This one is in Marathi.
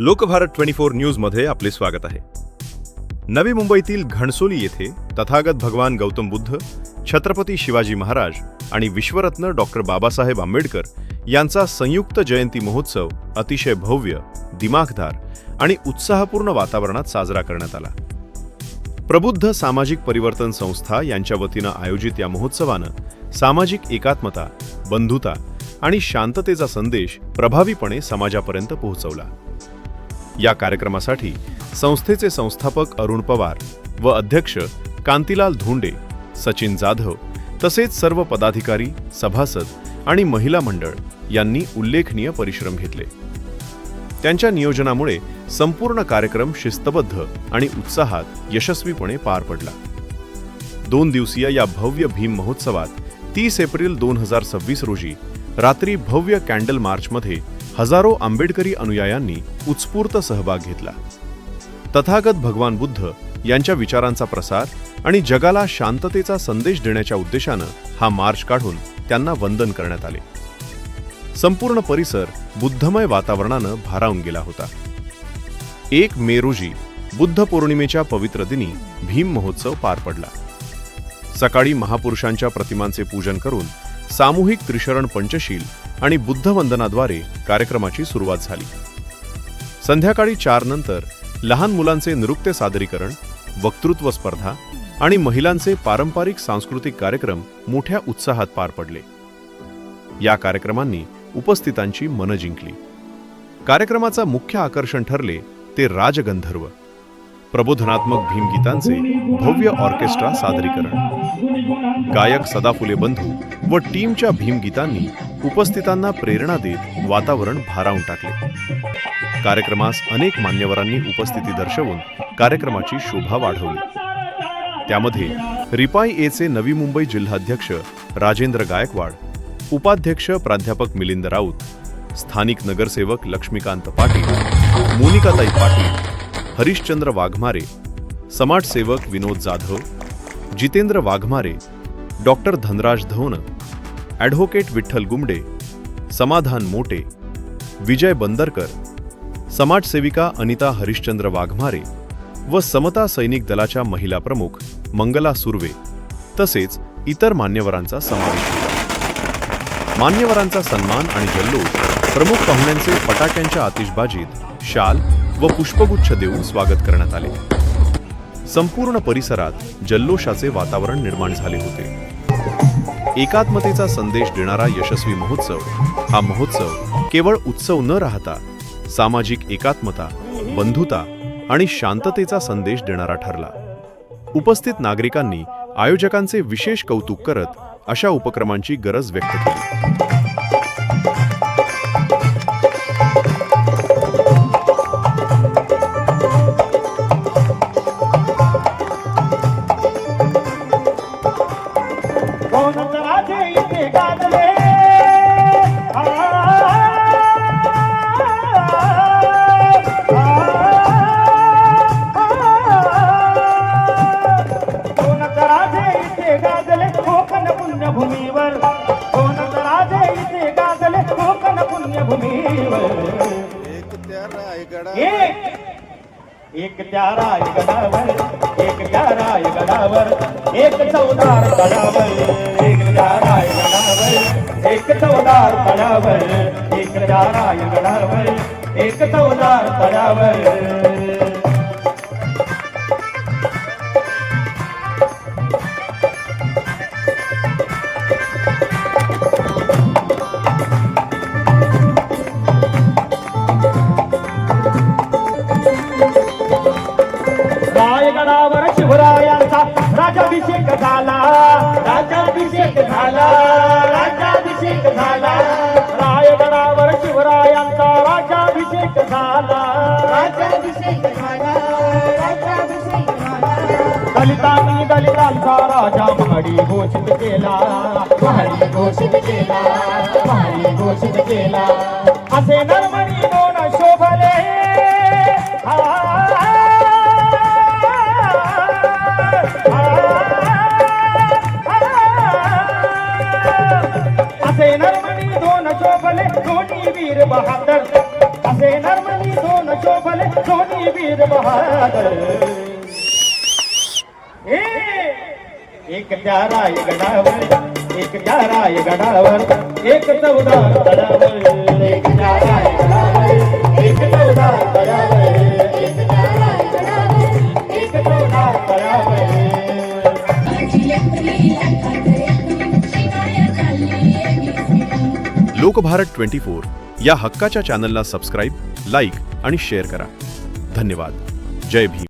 लोकभारत 24 न्यूजमध्ये आपले स्वागत आहे. नवी मुंबईतील घणसोली येथे तथागत भगवान गौतम बुद्ध, छत्रपती शिवाजी महाराज आणि विश्वरत्न डॉक्टर बाबासाहेब आंबेडकर यांचा संयुक्त जयंती महोत्सव अतिशय भव्य, दिमाखदार आणि उत्साहपूर्ण वातावरणात साजरा करण्यात आला. प्रबुद्ध सामाजिक परिवर्तन संस्था यांच्या वतीनं आयोजित या महोत्सवानं सामाजिक एकात्मता, बंधुता आणि शांततेचा संदेश प्रभावीपणे समाजापर्यंत पोहोचवला. या कार्यक्रमासाठी संस्थेचे संस्थापक अरुण पवार व अध्यक्ष कांतीलाल धोंडे, सचिन जाधव तसेच सर्व पदाधिकारी, सभासद आणि महिला मंडळ यांनी उल्लेखनीय परिश्रम घेतले. त्यांच्या नियोजनामुळे संपूर्ण कार्यक्रम शिस्तबद्ध आणि उत्साहात यशस्वीपणे पार पडला. 2 दिवसीय या भव्य भीम महोत्सवात 30 एप्रिल 2026 रोजी रात्री भव्य कॅन्डल मार्चमध्ये हजारो आंबेडकरी अनुयायांनी उत्स्फूर्त सहभाग घेतला. तथागत भगवान बुद्ध यांच्या विचारांचा प्रसार आणि जगाला शांततेचा संदेश देण्याच्या उद्देशानं हा मार्च काढून त्यांना वंदन करण्यात आले. संपूर्ण परिसर बुद्धमय वातावरणानं भारावून गेला होता. 1 मे रोजी बुद्ध पौर्णिमेच्या पवित्र दिनी भीम महोत्सव पार पडला. सकाळी महापुरुषांच्या प्रतिमांचे पूजन करून सामूहिक त्रिशरण पंचशील आणि बुद्धवंदनाद्वारे कार्यक्रमाची सुरुवात झाली. संध्याकाळी 4 नंतर लहान मुलांचे नृत्य सादरीकरण, वक्तृत्व स्पर्धा आणि महिलांचे पारंपरिक सांस्कृतिक कार्यक्रम मोठ्या उत्साहात पार पडले. या कार्यक्रमांनी उपस्थितांची मनं जिंकली. कार्यक्रमाचा मुख्य आकर्षण ठरले ते राजगंधर्व. प्रबोधनात्मक भीमगीतांचे भव्य ऑर्केस्ट्रा सादरीकरण, गायक सदाफुले बंधू व टीमच्या भीमगीतांनी उपस्थितांना प्रेरणा देत वातावरण भारावून टाकले. कार्यक्रमास अनेक मान्यवरांनी उपस्थिती दर्शवून कार्यक्रमाची शोभा वाढवली. त्यामध्ये रिपाई एचे नवी मुंबई जिल्हाध्यक्ष राजेंद्र गायकवाड, उपाध्यक्ष प्राध्यापक मिलिंद राऊत, स्थानिक नगरसेवक लक्ष्मीकांत पाटील, मोनिकाताई पाटील, हरिश्चंद्र वाघमारे, समाजसेवक विनोद जाधव, जितेंद्र वाघमारे, डॉक्टर धनराज धवन, ॲडव्होकेट विठ्ठल गुमडे, समाधान मोटे, विजय बंदरकर, समाजसेविका अनिता हरिश्चंद्र वाघमारे व समता सैनिक दलाच्या महिला प्रमुख मंगला सुर्वे तसेच इतर मान्यवरांचा समावेश होता. मान्यवरांचा सन्मान आणि जल्लोष, प्रमुख पाहुण्यांचे फटाक्यांच्या आतिषबाजीत शाल व पुष्पगुच्छ देऊन स्वागत करण्यात आले. संपूर्ण परिसरात जल्लोषाचे वातावरण निर्माण झाले होते. एकात्मतेचा संदेश देणारा यशस्वी महोत्सव हा महोत्सव केवळ उत्सव न राहता सामाजिक एकात्मता, बंधुता आणि शांततेचा संदेश देणारा ठरला. उपस्थित नागरिकांनी आयोजकांचे विशेष कौतुक करत अशा उपक्रमांची गरज व्यक्त केली. एक त्या रायगडावर, एक त्या रायगडावर, एक चौदार तळावर, एक त्या रायगडावर, एक चौदार तळावर, एक त्या रायगडावर, एक चौदार तळावर. रायगडावर शिवरायांचा राजाभिषेक झाला, राजाभिषेक झाला, राजाभिषेक झाला. रायगडावर शिवरायांचा राजाभिषेक झाला, राजाभिषेक झाला, राजाभिषेक झाला. दलितांनी दलितांचा राजा महाडी घोषित केला, महाडी घोषित केला, महाडी घोषित केला. असे नरमणी दोन शोभले, असे नरमणी दोन शोभले, दोन्ही वीर बहादर. असे असे नर्मनी दोन शोभले दोन्ही वीर बहादर एक त्या रायगडावर एक त्या रायगडावर एक चौदार गडावर एक त्या रायगडावर एक चौदार गडावर एक त्या रायगडावर एक चौदार गडावर लोकभारत 24 या हक्काच्या चॅनलला सबस्क्राईब, लाईक आणि शेअर करा. धन्यवाद. जय भीम.